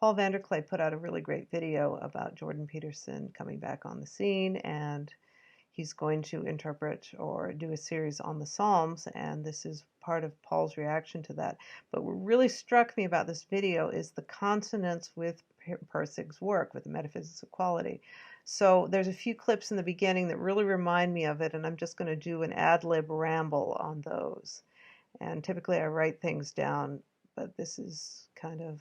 Paul VanderKlay put out a really great video about Jordan Peterson coming back on the scene, and he's going to interpret or do a series on the Psalms, and this is part of Paul's reaction to that. But what really struck me about this video is the consonance with Persig's work, with the metaphysics of quality. So there's a few clips in the beginning that really remind me of it, and I'm just going to do an ad-lib ramble on those. And typically I write things down, but this is kind of,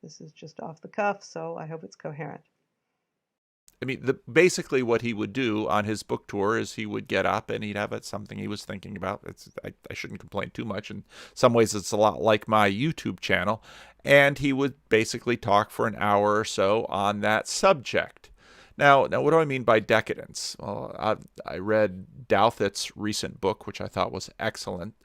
this is just off the cuff, so I hope it's coherent. I mean, basically what he would do on his book tour is he would get up and he'd have something he was thinking about. I shouldn't complain too much. In some ways, it's a lot like my YouTube channel. And he would basically talk for an hour or so on that subject. Now, what do I mean by decadence? Well, I read Douthat's recent book, which I thought was excellent.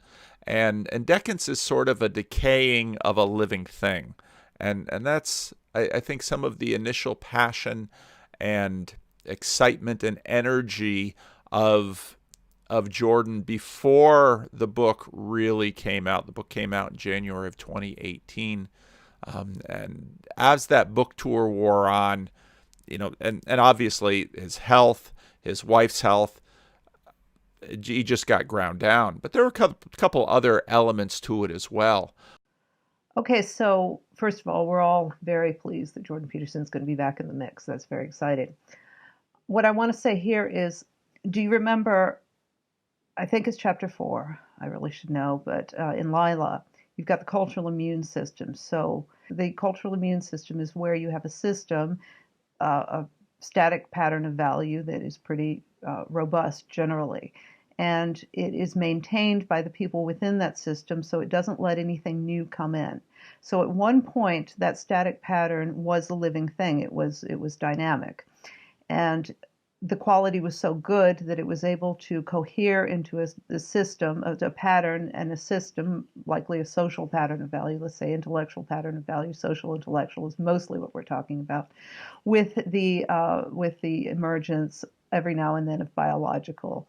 And decadence is sort of a decaying of a living thing. And that's, I think, some of the initial passion and excitement and energy of Jordan before the book really came out. The book came out in January of 2018. And as that book tour wore on, and obviously his health, his wife's health, he just got ground down. But there were a couple other elements to it as well. Okay, so first of all, we're all very pleased that Jordan Peterson is going to be back in the mix. That's very exciting. What I want to say here is, do you remember, I think it's chapter 4, I really should know, but in Lila, you've got the cultural immune system. So the cultural immune system is where you have a system, a static pattern of value that is pretty robust generally. And it is maintained by the people within that system, so it doesn't let anything new come in. So at one point, that static pattern was a living thing. It was dynamic. And the quality was so good that it was able to cohere into a system, a pattern and a system, likely a social pattern of value, let's say intellectual pattern of value. Social intellectual is mostly what we're talking about, with the emergence every now and then of biological.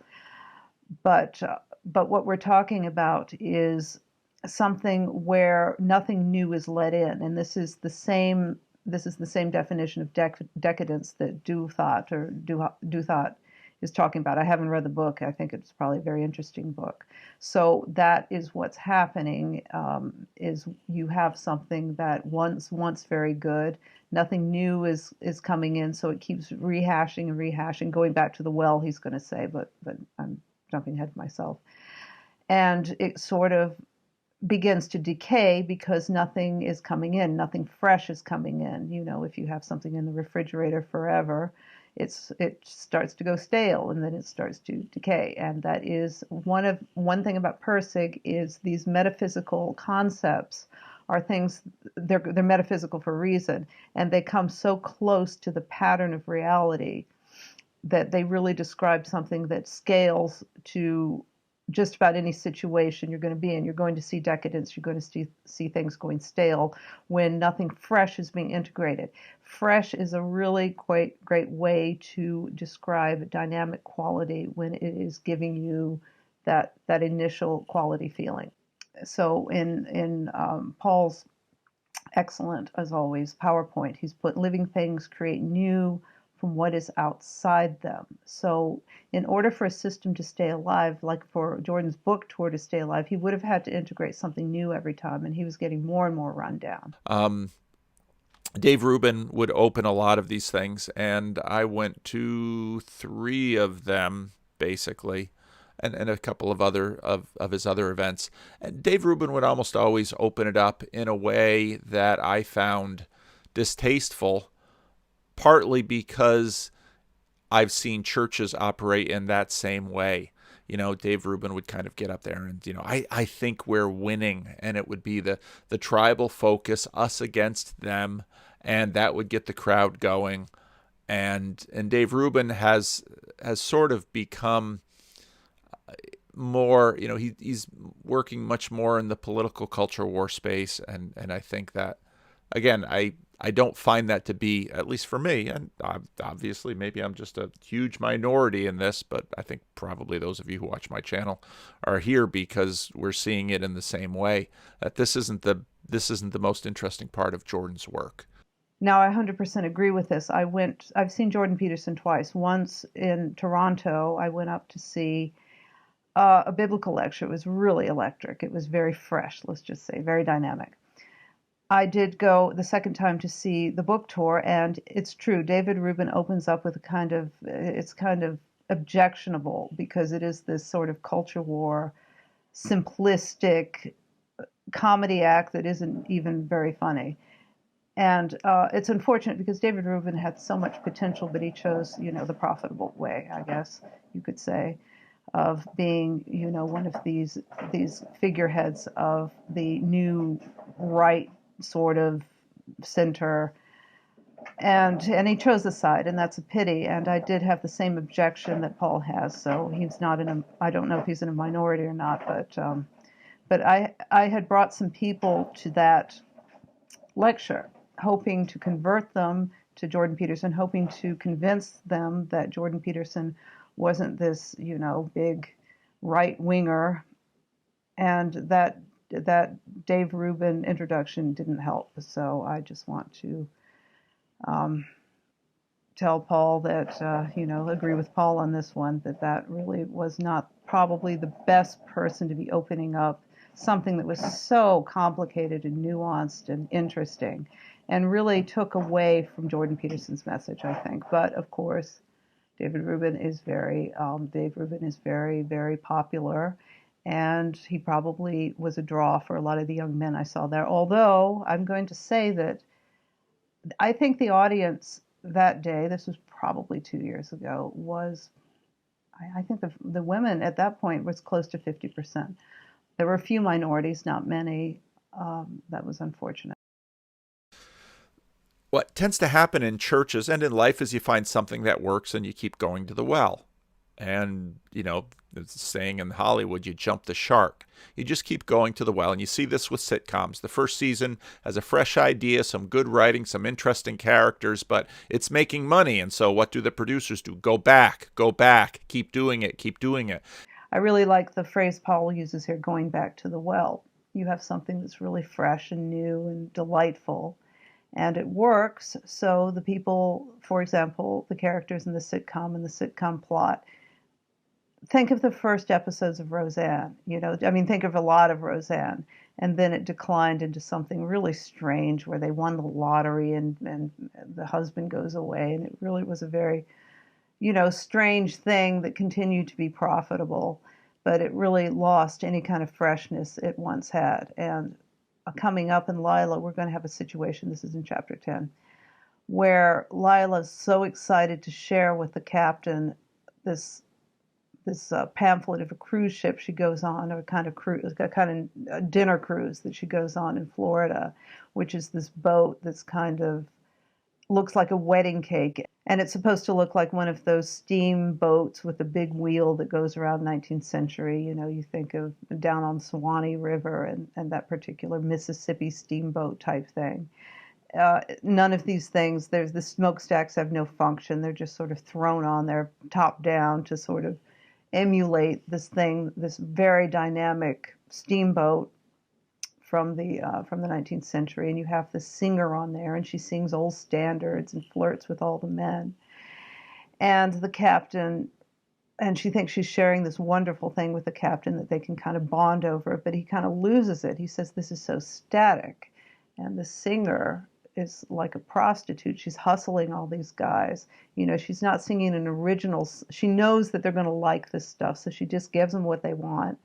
But what we're talking about is something where nothing new is let in, and this is the same definition of decadence that Douthat is talking about. I haven't read the book. I think it's probably a very interesting book. So that is what's happening. Is you have something that once very good, nothing new is coming in, so it keeps rehashing and rehashing, going back to the well. He's going to say, but I'm jumping ahead of myself. And it sort of begins to decay because nothing is coming in, nothing fresh is coming in. If you have something in the refrigerator forever, it starts to go stale and then it starts to decay. And that is one thing about Persig is these metaphysical concepts are things, they're metaphysical for a reason, and they come so close to the pattern of reality that they really describe something that scales to just about any situation you're going to be in. You're going to see decadence. You're going to see things going stale when nothing fresh is being integrated. Fresh is a really great way to describe dynamic quality when it is giving you that initial quality feeling. So in Paul's excellent, as always, PowerPoint, he's put living things create new from what is outside them. So in order for a system to stay alive, like for Jordan's book tour to stay alive, he would have had to integrate something new every time, and he was getting more and more run down. Dave Rubin would open a lot of these things, and I went to 3 of them, basically, and a couple of other of his other events. And Dave Rubin would almost always open it up in a way that I found distasteful, partly because I've seen churches operate in that same way. Dave Rubin would kind of get up there and, I think we're winning. And it would be the tribal focus, us against them. And that would get the crowd going. And Dave Rubin has sort of become more, he's working much more in the political culture war space. And I think that, again, I don't find that to be, at least for me, and obviously maybe I'm just a huge minority in this, but I think probably those of you who watch my channel are here because we're seeing it in the same way, that this isn't the most interesting part of Jordan's work. Now, I 100% agree with this. I've seen Jordan Peterson twice. Once in Toronto, I went up to see a biblical lecture. It was really electric. It was very fresh, let's just say, very dynamic. I did go the second time to see the book tour, and it's true. David Rubin opens up with it's kind of objectionable because it is this sort of culture war, simplistic comedy act that isn't even very funny. And it's unfortunate because David Rubin had so much potential, but he chose, the profitable way, I guess you could say, of being, one of these figureheads of the new right sort of center, and he chose the side, and that's a pity. And I did have the same objection that Paul has, so he's not in a. I don't know if he's in a minority or not, but I had brought some people to that lecture, hoping to convert them to Jordan Peterson, hoping to convince them that Jordan Peterson wasn't this, big right winger, and that Dave Rubin introduction didn't help. So I just want to tell Paul that, agree with Paul on this one, that really was not probably the best person to be opening up something that was so complicated and nuanced and interesting, and really took away from Jordan Peterson's message, I think. But of course, Dave Rubin is very, very popular, and he probably was a draw for a lot of the young men I saw there. Although I'm going to say that I think the audience that day, this was probably 2 years ago, I think the women at that point was close to 50%. There were a few minorities, not many. That was unfortunate. What tends to happen in churches and in life is you find something that works and you keep going to the well. And, it's a saying in Hollywood, you jump the shark. You just keep going to the well. And you see this with sitcoms. The first season has a fresh idea, some good writing, some interesting characters, but it's making money. And so what do the producers do? Go back, keep doing it, keep doing it. I really like the phrase Paul uses here, going back to the well. You have something that's really fresh and new and delightful, and it works. So the people, for example, the characters in the sitcom and the sitcom plot, think of the first episodes of Roseanne. Think of a lot of Roseanne, and then it declined into something really strange where they won the lottery and the husband goes away, and it really was a very strange thing that continued to be profitable, but it really lost any kind of freshness it once had. And coming up in Lila, we're going to have a situation, this is in chapter 10, where Lila's so excited to share with the captain this pamphlet of a cruise ship she goes on, or a dinner cruise that she goes on in Florida, which is this boat that's kind of looks like a wedding cake. And it's supposed to look like one of those steamboats with a big wheel that goes around 19th century. You think of down on Suwannee River and that particular Mississippi steamboat type thing. None of these things, the smokestacks have no function. They're just sort of thrown on there top down to sort of emulate this very dynamic steamboat from the 19th century. And you have the singer on there, and she sings old standards and flirts with all the men. And the captain, and she thinks she's sharing this wonderful thing with the captain that they can kind of bond over, but he kind of loses it. He says, this is so static. And the singer is like a prostitute. She's hustling all these guys. She's not singing an original. She knows that they're going to like this stuff, so she just gives them what they want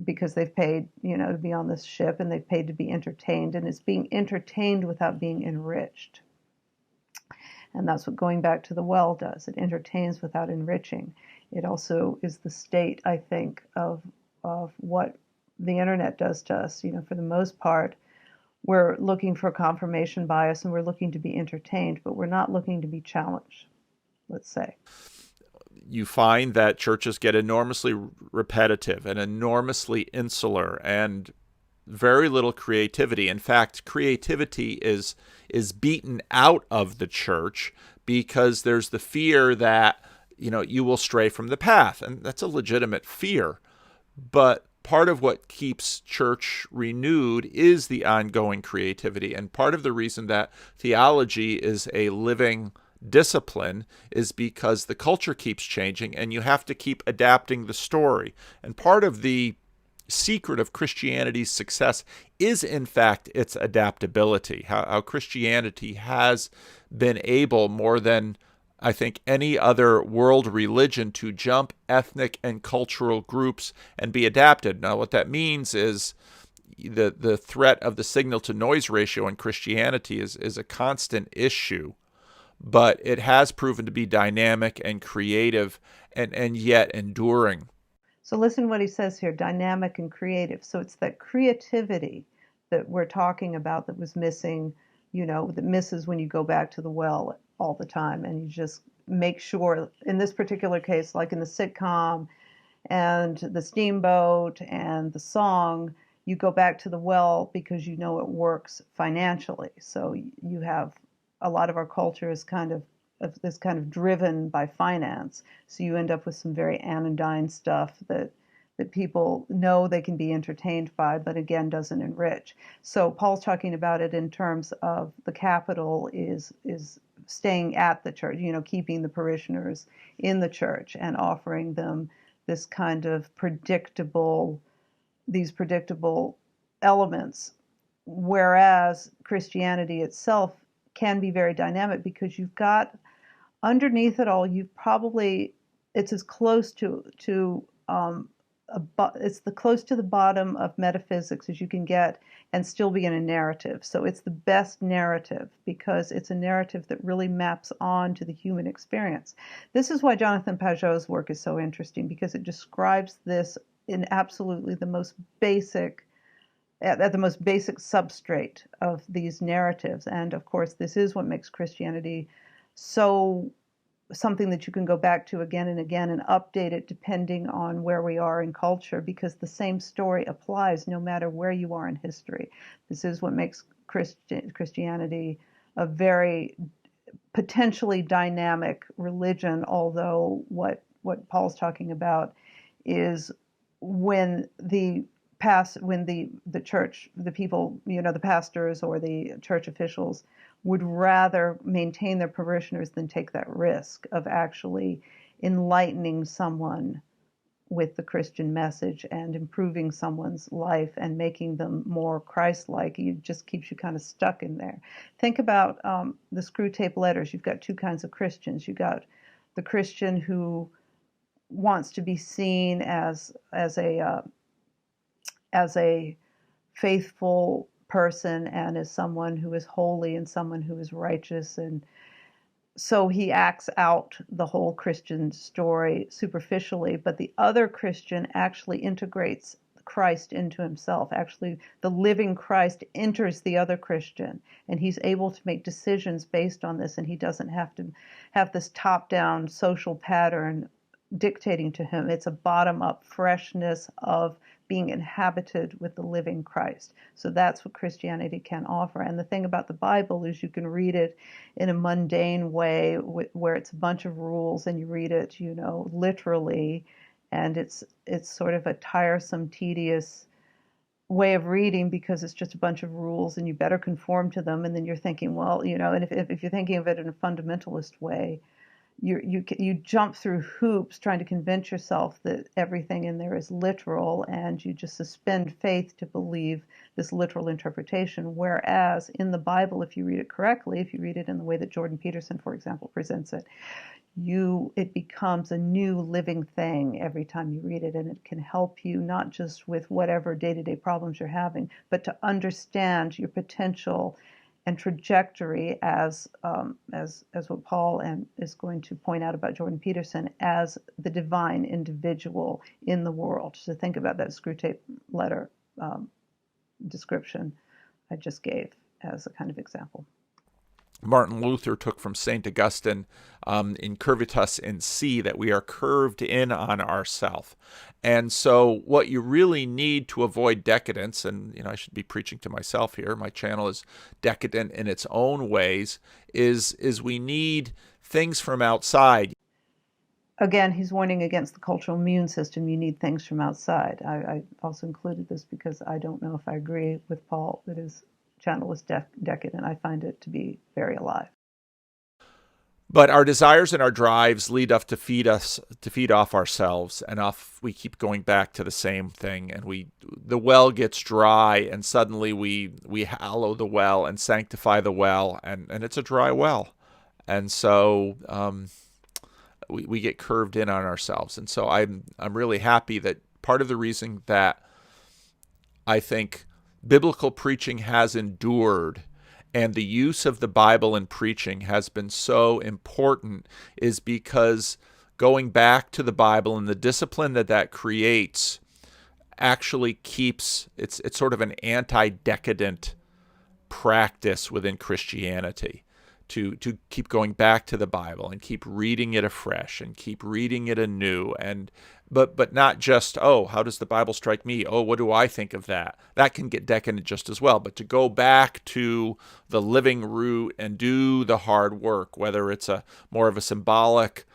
because they've paid, to be on this ship, and they've paid to be entertained, and it's being entertained without being enriched. And that's what going back to the well does. It entertains without enriching. It also is the state, I think, of what the internet does to us. For the most part, we're looking for confirmation bias, and we're looking to be entertained, but we're not looking to be challenged, let's say. You find that churches get enormously repetitive and enormously insular and very little creativity. In fact, creativity is beaten out of the church because there's the fear that, you will stray from the path. And that's a legitimate fear. But part of what keeps church renewed is the ongoing creativity. And part of the reason that theology is a living discipline is because the culture keeps changing and you have to keep adapting the story. And part of the secret of Christianity's success is, in fact, its adaptability, how Christianity has been able, more than I think any other world religion, to jump ethnic and cultural groups and be adapted. Now, what that means is the threat of the signal to noise ratio in Christianity is a constant issue, but it has proven to be dynamic and creative and yet enduring. So listen to what he says here, dynamic and creative. So it's that creativity that we're talking about that was missing, that misses when you go back to the well all the time. And you just make sure, in this particular case, like in the sitcom and the steamboat and the song, you go back to the well because you know it works financially. So you have a lot of our culture is kind of driven by finance. So you end up with some very anodyne stuff that people know they can be entertained by, but again doesn't enrich. So Paul's talking about it in terms of the capital is staying at the church, keeping the parishioners in the church and offering them this kind of predictable elements, whereas Christianity itself can be very dynamic because you've got underneath it all, it's as close to it's the close to the bottom of metaphysics as you can get and still be in a narrative. So it's the best narrative because it's a narrative that really maps on to the human experience. This is why Jonathan Pageau's work is so interesting, because it describes this in absolutely the most basic at the most basic substrate of these narratives. And of course, this is what makes Christianity so something that you can go back to again and again and update it depending on where we are in culture, because the same story applies no matter where you are in history. This is what makes Christianity a very potentially dynamic religion, although what Paul's talking about is when the church, the people, the pastors or the church officials would rather maintain their parishioners than take that risk of actually enlightening someone with the Christian message and improving someone's life and making them more Christ-like. It just keeps you kind of stuck in there. Think about the screw tape letters. You've got two kinds of Christians. You've got the Christian who wants to be seen as a faithful person and as someone who is holy and someone who is righteous, and so he acts out the whole Christian story superficially, but the other Christian actually integrates Christ into himself. Actually, the living Christ enters the other Christian, and he's able to make decisions based on this, and he doesn't have to have this top-down social pattern dictating to him. It's a bottom-up freshness of being inhabited with the living Christ. So that's what Christianity can offer. And the thing about the Bible is you can read it in a mundane way where it's a bunch of rules and you read it, literally, and it's sort of a tiresome, tedious way of reading because it's just a bunch of rules and you better conform to them. And then you're thinking, well, and if you're thinking of it in a fundamentalist way, you jump through hoops trying to convince yourself that everything in there is literal, and you just suspend faith to believe this literal interpretation. Whereas in the Bible, if you read it correctly, if you read it in the way that Jordan Peterson, for example, presents it, it becomes a new living thing every time you read it, and it can help you not just with whatever day-to-day problems you're having, but to understand your potential and trajectory as what Paul is going to point out about Jordan Peterson as the divine individual in the world. So think about that screw tape letter description I just gave as a kind of example. Martin Luther took from St. Augustine in curvitas in si, that we are curved in on ourself. And so what you really need to avoid decadence, and I should be preaching to myself here, my channel is decadent in its own ways, is we need things from outside. again, he's warning against the cultural immune system. You need things from outside. I also included this because I don't know if I agree with Paul that his channel is decadent. I find it to be very alive. But our desires and our drives lead us to feed off ourselves, and we keep going back to the same thing, and the well gets dry, and suddenly we hallow the well and sanctify the well, and it's a dry well, and so we get curved in on ourselves, and so I'm really happy that part of the reason that I think biblical preaching has endured and the use of the Bible in preaching has been so important is because going back to the Bible and the discipline that creates actually keeps it's sort of an anti-decadent practice within Christianity to keep going back to the Bible and keep reading it afresh and keep reading it anew, and but not just, oh, how does the Bible strike me? Oh, what do I think of that? That can get decadent just as well. But to go back to the living root and do the hard work, whether it's a more of a symbolic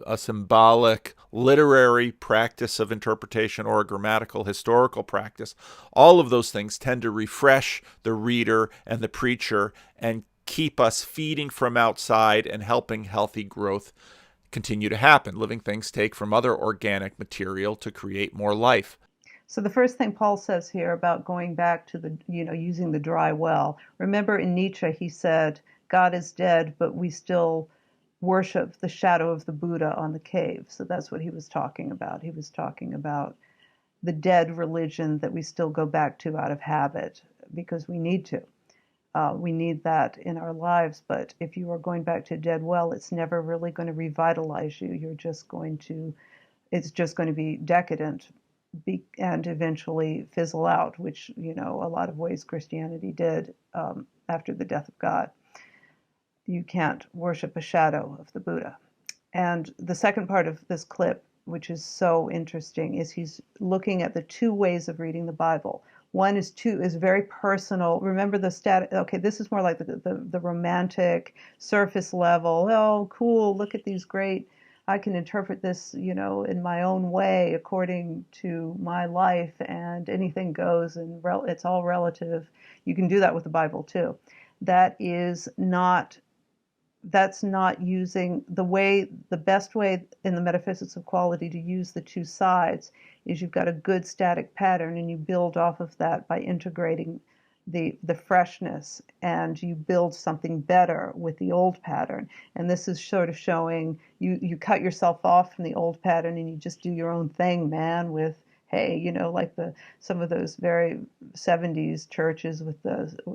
a symbolic literary practice of interpretation or a grammatical historical practice, all of those things tend to refresh the reader and the preacher and keep us feeding from outside and helping healthy growth continue to happen. Living things take from other organic material to create more life. So the first thing Paul says here about going back to the, using the dry well. Remember in Nietzsche, he said, God is dead, but we still worship the shadow of the Buddha on the cave. So that's what he was talking about. He was talking about the dead religion that we still go back to out of habit because we need to. We need that in our lives. But if you are going back to a dead well, it's never really going to revitalize you. It's just going to be decadent and eventually fizzle out, which, a lot of ways Christianity did after the death of God. You can't worship a shadow of the Buddha. And the second part of this clip, which is so interesting, is he's looking at the two ways of reading the Bible. One is very personal. Remember the static. Okay, this is more like the romantic surface level. Oh, cool! Look at these great. I can interpret this, in my own way according to my life, and anything goes, and it's all relative. You can do that with the Bible too. That's not using the best way in the metaphysics of quality to use the two sides is you've got a good static pattern and you build off of that by integrating the freshness, and you build something better with the old pattern. And this is sort of showing you cut yourself off from the old pattern and you just do your own thing, man, with, hey, like some of those very 70s churches with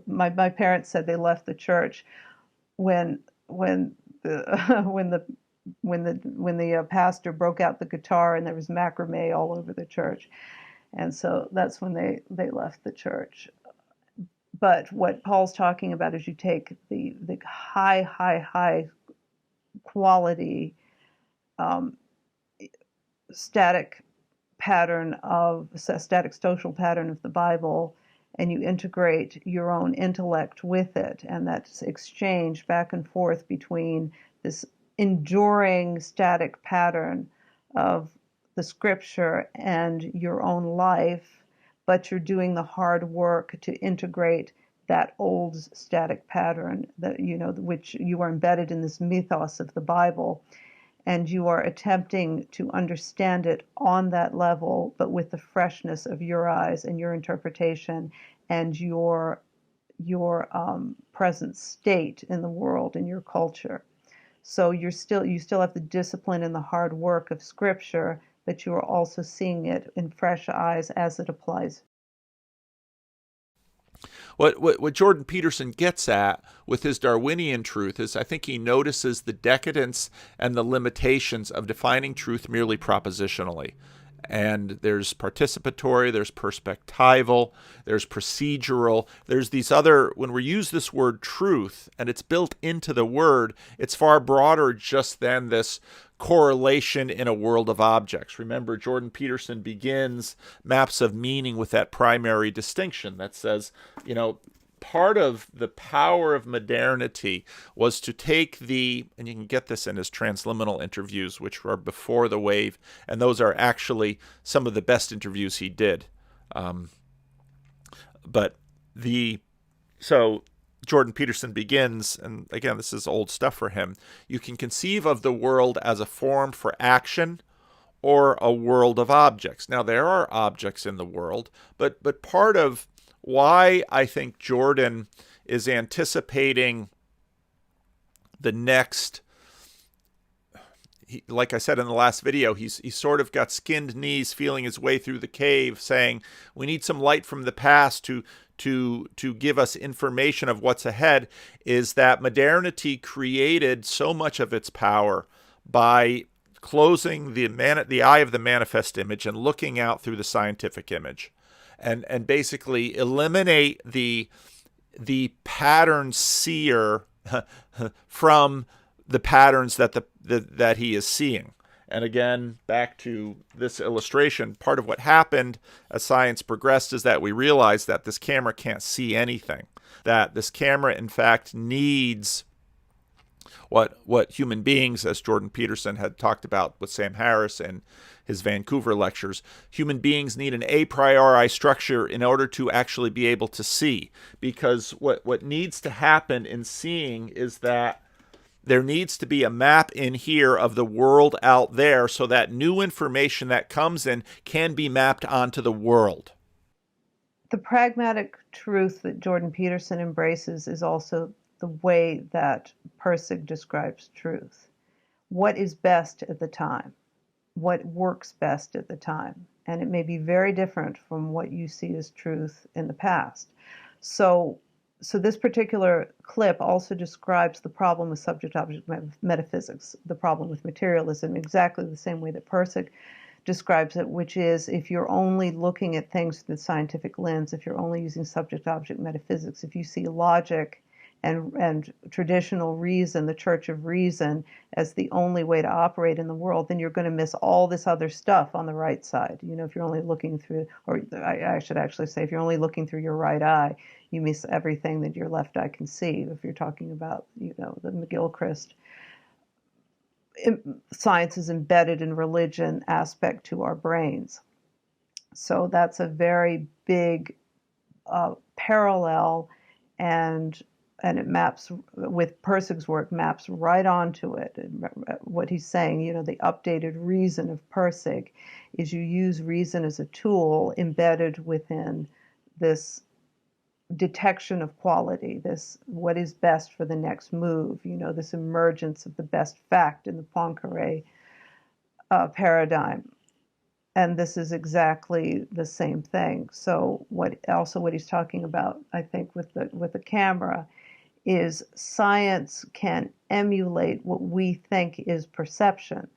my parents said they left the church when the pastor broke out the guitar and there was macrame all over the church, and so that's when they left the church. But what Paul's talking about is you take the high quality static social pattern of the Bible, and you integrate your own intellect with it, and that's exchange back and forth between this enduring static pattern of the scripture and your own life, but you're doing the hard work to integrate that old static pattern that which you are embedded in this mythos of the Bible, and you are attempting to understand it on that level, but with the freshness of your eyes and your interpretation and your present state in the world and your culture. So you still have the discipline and the hard work of Scripture, but you are also seeing it in fresh eyes as it applies. What Jordan Peterson gets at with his Darwinian truth is, I think he notices the decadence and the limitations of defining truth merely propositionally. And there's participatory, there's perspectival, there's procedural, there's these other, when we use this word truth and it's built into the word, it's far broader just than this correlation in a world of objects. Remember, Jordan Peterson begins Maps of Meaning with that primary distinction that says, part of the power of modernity was to take and you can get this in his transliminal interviews, which were before the wave, and those are actually some of the best interviews he did. But so Jordan Peterson begins, and again, this is old stuff for him. You can conceive of the world as a form for action or a world of objects. Now, there are objects in the world, but part of why I think Jordan is anticipating the next, like I said in the last video, he's sort of got skinned knees feeling his way through the cave, saying we need some light from the past to give us information of what's ahead, is that modernity created so much of its power by closing the eye of the manifest image and looking out through the scientific image, and basically eliminate the pattern seer from the patterns that he is seeing. And again, back to this illustration, part of what happened as science progressed is that we realized that this camera can't see anything, that this camera, in fact, needs what human beings, as Jordan Peterson had talked about with Sam Harris in his Vancouver lectures, human beings need an a priori structure in order to actually be able to see. Because what needs to happen in seeing is that there needs to be a map in here of the world out there so that new information that comes in can be mapped onto the world. The pragmatic truth that Jordan Peterson embraces is also the way that Pirsig describes truth. What is best at the time? What works best at the time? And it may be very different from what you see as truth in the past. So this particular clip also describes the problem with subject-object metaphysics, the problem with materialism, exactly the same way that Pirsig describes it, which is if you're only looking at things through the scientific lens, if you're only using subject-object metaphysics, if you see logic and traditional reason, the Church of Reason, as the only way to operate in the world, then you're going to miss all this other stuff on the right side. You know, if you're only looking through, or I should actually say, if you're only looking through your right eye, you miss everything that your left eye can see. If you're talking about, you know, the McGilchrist science is embedded in religion aspect to our brains. So that's a very big parallel, and it maps with Pirsig's work, maps right onto it. And what he's saying, you know, the updated reason of Pirsig is you use reason as a tool embedded within this detection of quality, this what is best for the next move, you know, this emergence of the best fact in the Poincaré paradigm. And this is exactly the same thing. So what he's talking about, I think, with the camera, is science can emulate what we think is perception,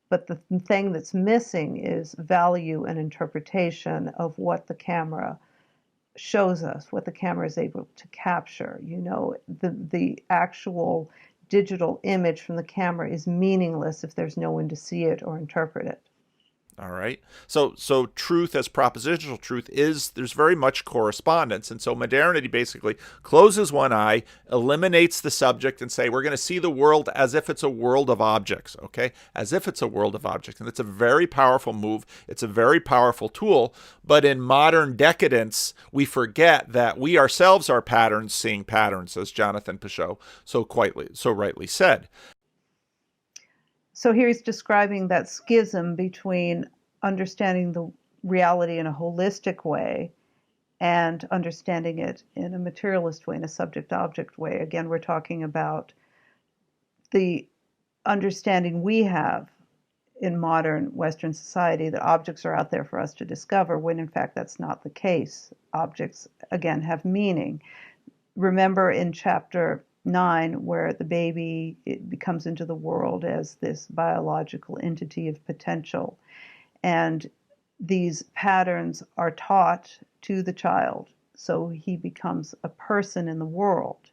but the thing that's missing is value and interpretation of what the camera shows us, what the camera is able to capture. You know, the actual digital image from the camera is meaningless if there's no one to see it or interpret it. All right. So truth as propositional truth there's very much correspondence. And so modernity basically closes one eye, eliminates the subject, and say, we're going to see the world as if it's a world of objects, okay? As if it's a world of objects. And it's a very powerful move. It's a very powerful tool. But in modern decadence, we forget that we ourselves are patterns seeing patterns, as Jonathan Pichot so rightly said. So here he's describing that schism between understanding the reality in a holistic way and understanding it in a materialist way, in a subject-object way. Again, we're talking about the understanding we have in modern Western society that objects are out there for us to discover, when in fact that's not the case. Objects, again, have meaning. Remember in chapter 9, where the baby comes into the world as this biological entity of potential, and these patterns are taught to the child, so he becomes a person in the world.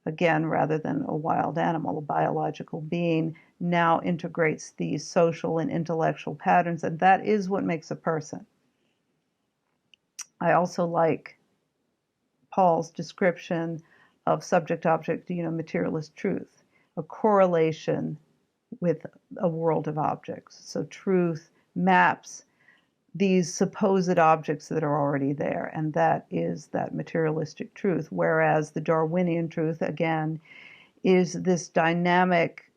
Again, rather than a wild animal, a biological being now integrates these social and intellectual patterns, and that is what makes a person. I also like Paul's description of subject-object, materialist truth, a correlation with a world of objects. So truth maps these supposed objects that are already there, and that is that materialistic truth. Whereas the Darwinian truth, again, is this dynamic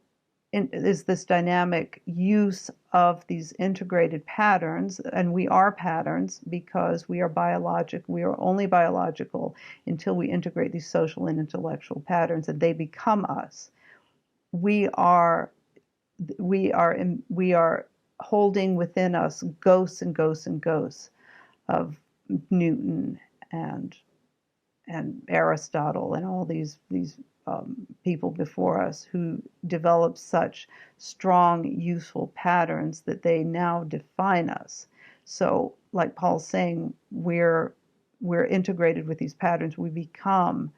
use of these integrated patterns, and we are patterns because we are only biological until we integrate these social and intellectual patterns, and they become us. We are holding within us ghosts and ghosts and ghosts of Newton and Aristotle and all these people before us who developed such strong, useful patterns that they now define us. So, like Paul's saying, we're integrated with these patterns. We become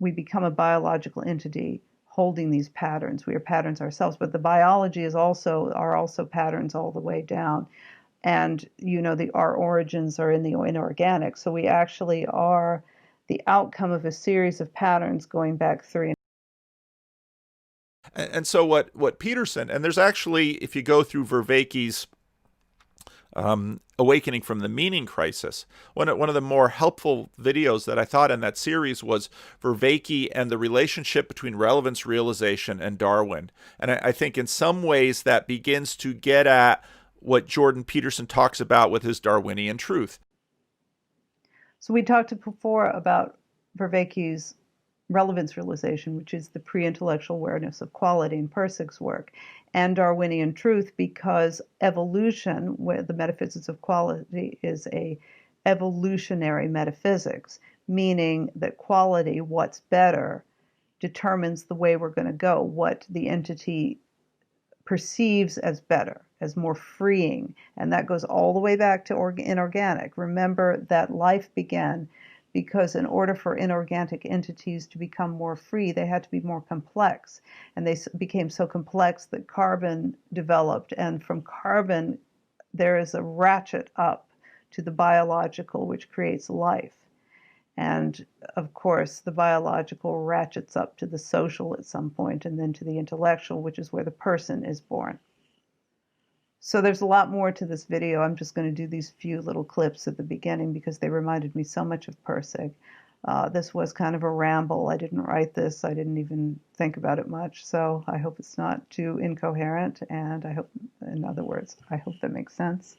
a biological entity holding these patterns. We are patterns ourselves, but the biology are also patterns all the way down. And our origins are in the inorganic. So we actually are the outcome of a series of patterns going back 3. And so what Peterson, and there's actually, if you go through Vervaeke's Awakening from the Meaning Crisis, one of the more helpful videos that I thought in that series was Vervaeke and the relationship between relevance realization and Darwin. And I think in some ways that begins to get at what Jordan Peterson talks about with his Darwinian truth. So we talked before about Vervaeke's relevance realization, which is the pre-intellectual awareness of quality in Persig's work, and Darwinian truth, because evolution, where the metaphysics of quality is a evolutionary metaphysics, meaning that quality, what's better, determines the way we're going to go, what the entity perceives as better, as more freeing. And that goes all the way back to inorganic. Remember that life began because in order for inorganic entities to become more free, they had to be more complex. And they became so complex that carbon developed. And from carbon, there is a ratchet up to the biological, which creates life. And of course, the biological ratchets up to the social at some point, and then to the intellectual, which is where the person is born. So there's a lot more to this video. I'm just going to do these few little clips at the beginning because they reminded me so much of Persig. This was kind of a ramble. I didn't write this. I didn't even think about it much. So I hope it's not too incoherent. And I hope, in other words, I hope that makes sense.